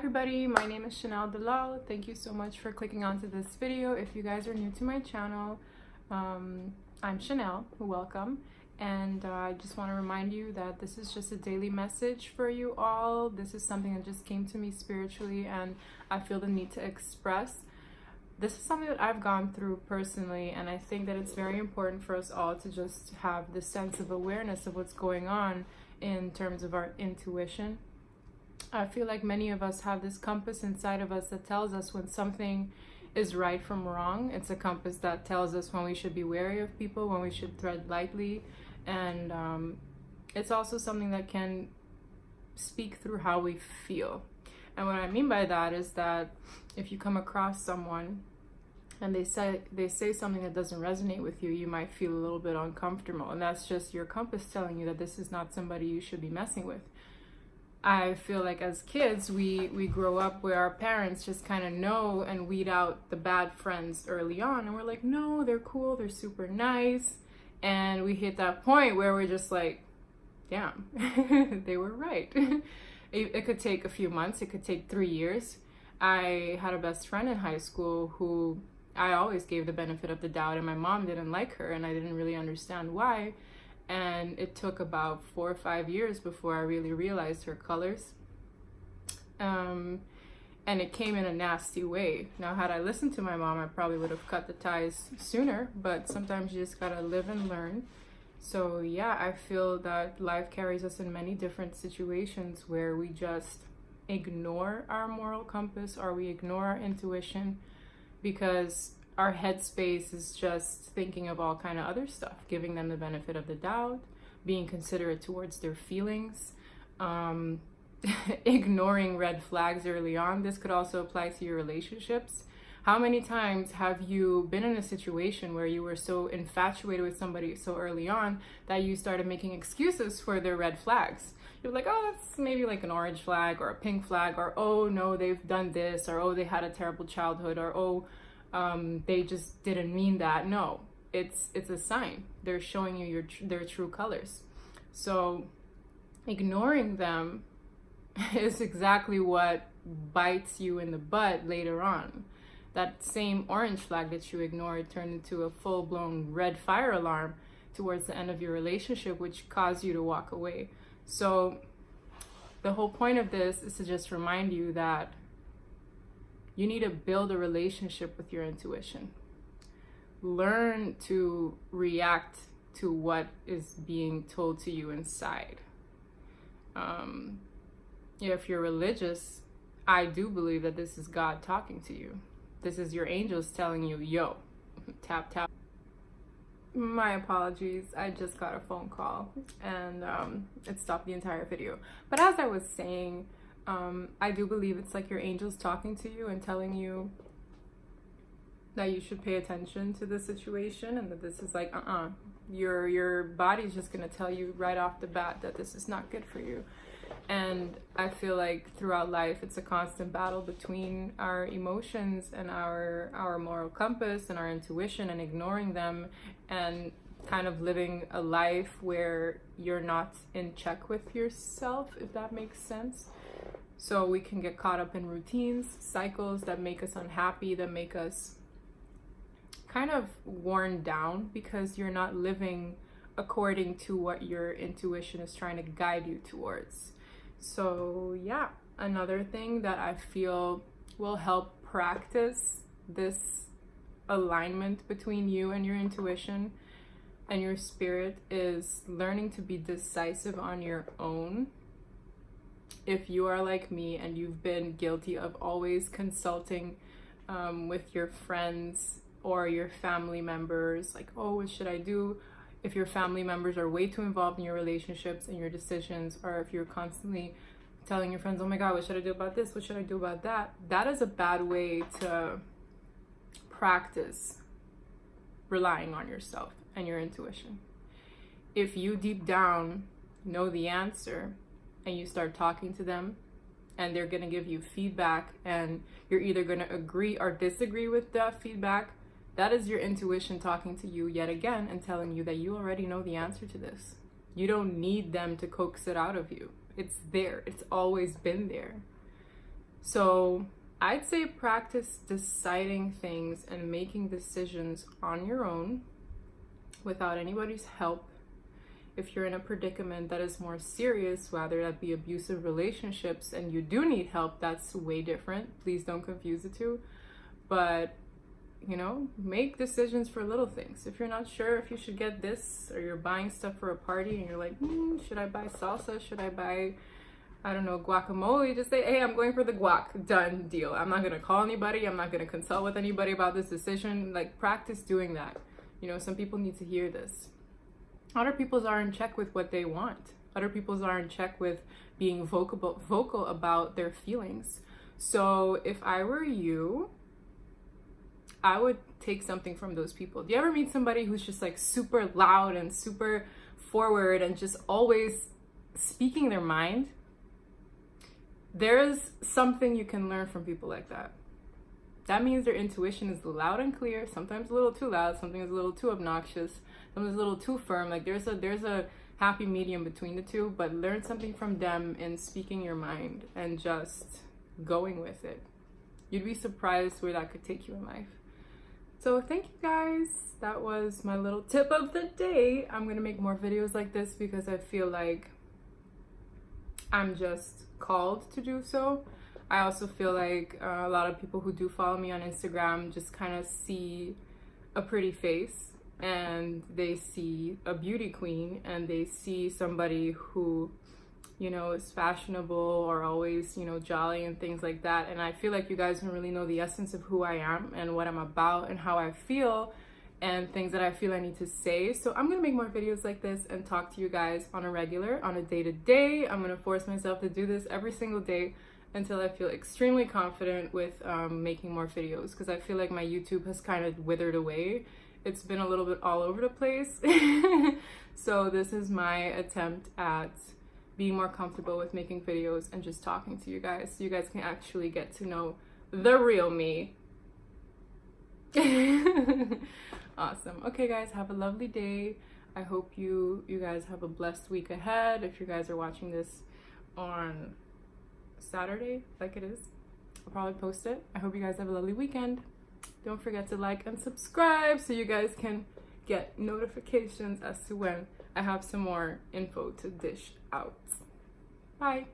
everybody, my name is Chanelle. Thank you so much for clicking onto this video. If you guys are new to my channel, I'm Chanelle, welcome. And I just want to remind you that this is just a daily message for you all. This is something that just came to me spiritually and I feel the need to express. This is something that I've gone through personally, and I think that it's very important for us all to just have this sense of awareness of what's going on in terms of our intuition. I feel like many of us have this compass inside of us that tells us when something is right from wrong. It's a compass that tells us when we should be wary of people, when we should tread lightly, and it's also something that can speak through how we feel. And what I mean by that is that if you come across someone and they say something that doesn't resonate with you, you might feel a little bit uncomfortable, and that's just your compass telling you that this is not somebody you should be messing with. I feel like as kids, we grow up where our parents just kind of know and weed out the bad friends early on, and we're like, no, they're cool, they're super nice, and we hit that point where we're just like, damn, they were right. It could take a few months, it could take 3 years. I had a best friend in high school who I always gave the benefit of the doubt, and my mom didn't like her, and I didn't really understand why. And it took about 4 or 5 years before I really realized her colors. And it came in a nasty way. Now, had I listened to my mom, I probably would have cut the ties sooner, but sometimes you just gotta live and learn. So yeah, I feel that life carries us in many different situations where we just ignore our moral compass or we ignore our intuition because our headspace is just thinking of all kind of other stuff, giving them the benefit of the doubt, being considerate towards their feelings, ignoring red flags early on. This could also apply to your relationships. How many times have you been in a situation where you were so infatuated with somebody so early on that you started making excuses for their red flags? You're like, oh, that's maybe like an orange flag or a pink flag, or oh no, they've done this, or oh, they had a terrible childhood, or oh, they just didn't mean that. No, it's a sign. They're showing you their true colors. So ignoring them is exactly what bites you in the butt later on. That same orange flag that you ignored turned into a full-blown red fire alarm towards the end of your relationship, which caused you to walk away. So the whole point of this is to just remind you that you need to build a relationship with your intuition. Learn to react to what is being told to you inside. If you're religious, I do believe that this is God talking to you. This is your angels telling you, yo, tap, tap. My apologies, I just got a phone call and it stopped the entire video. But as I was saying, I do believe it's like your angels talking to you and telling you that you should pay attention to the situation, and that this is like, your body's just gonna tell you right off the bat that this is not good for you. And I feel like throughout life, it's a constant battle between our emotions and our moral compass and our intuition, and ignoring them and kind of living a life where you're not in check with yourself, if that makes sense. So we can get caught up in routines, cycles that make us unhappy, that make us kind of worn down because you're not living according to what your intuition is trying to guide you towards. So yeah, another thing that I feel will help practice this alignment between you and your intuition and your spirit is learning to be decisive on your own. If you are like me and you've been guilty of always consulting with your friends or your family members, like, oh, what should I do? If your family members are way too involved in your relationships and your decisions, or if you're constantly telling your friends, oh my God, what should I do about this? What should I do about that? That is a bad way to practice relying on yourself and your intuition. If you deep down know the answer and you start talking to them and they're going to give you feedback and you're either going to agree or disagree with that feedback, that is your intuition talking to you yet again and telling you that you already know the answer to this. You don't need them to coax it out of you. It's there. It's always been there. So I'd say practice deciding things and making decisions on your own without anybody's help. If you're in a predicament that is more serious, whether that be abusive relationships, and you do need help, that's way different. Please don't confuse the two. But, you know, make decisions for little things. If you're not sure if you should get this, or you're buying stuff for a party and you're like, should I buy salsa? Should I buy, I don't know, guacamole? Just say, hey, I'm going for the guac. Done deal. I'm not going to call anybody. I'm not going to consult with anybody about this decision. Like, practice doing that. You know, some people need to hear this. Other people's are in check with what they want. Other people's are in check with being vocal about their feelings. So if I were you, I would take something from those people. Do you ever meet somebody who's just like super loud and super forward and just always speaking their mind? There's something you can learn from people like that. That means their intuition is loud and clear, sometimes a little too loud, sometimes a little too obnoxious, sometimes a little too firm. Like there's a happy medium between the two, but learn something from them in speaking your mind and just going with it. You'd be surprised where that could take you in life. So thank you guys. That was my little tip of the day. I'm gonna make more videos like this because I feel like I'm just called to do so. I also feel like a lot of people who do follow me on Instagram just kind of see a pretty face and they see a beauty queen and they see somebody who, you know, is fashionable or always, you know, jolly and things like that. And I feel like you guys don't really know the essence of who I am and what I'm about and how I feel and things that I feel I need to say. So I'm gonna make more videos like this and talk to you guys on a regular, on a day-to-day. I'm gonna force myself to do this every single day until I feel extremely confident with making more videos, because I feel like my YouTube has kind of withered away. It's been a little bit all over the place. So this is my attempt at being more comfortable with making videos and just talking to you guys so you guys can actually get to know the real me. Awesome. Okay guys, have a lovely day. I hope you guys have a blessed week ahead. If you guys are watching this on Saturday, like it is, I'll probably post it. I hope you guys have a lovely weekend. Don't forget to like and subscribe so you guys can get notifications as to when I have some more info to dish out. Bye.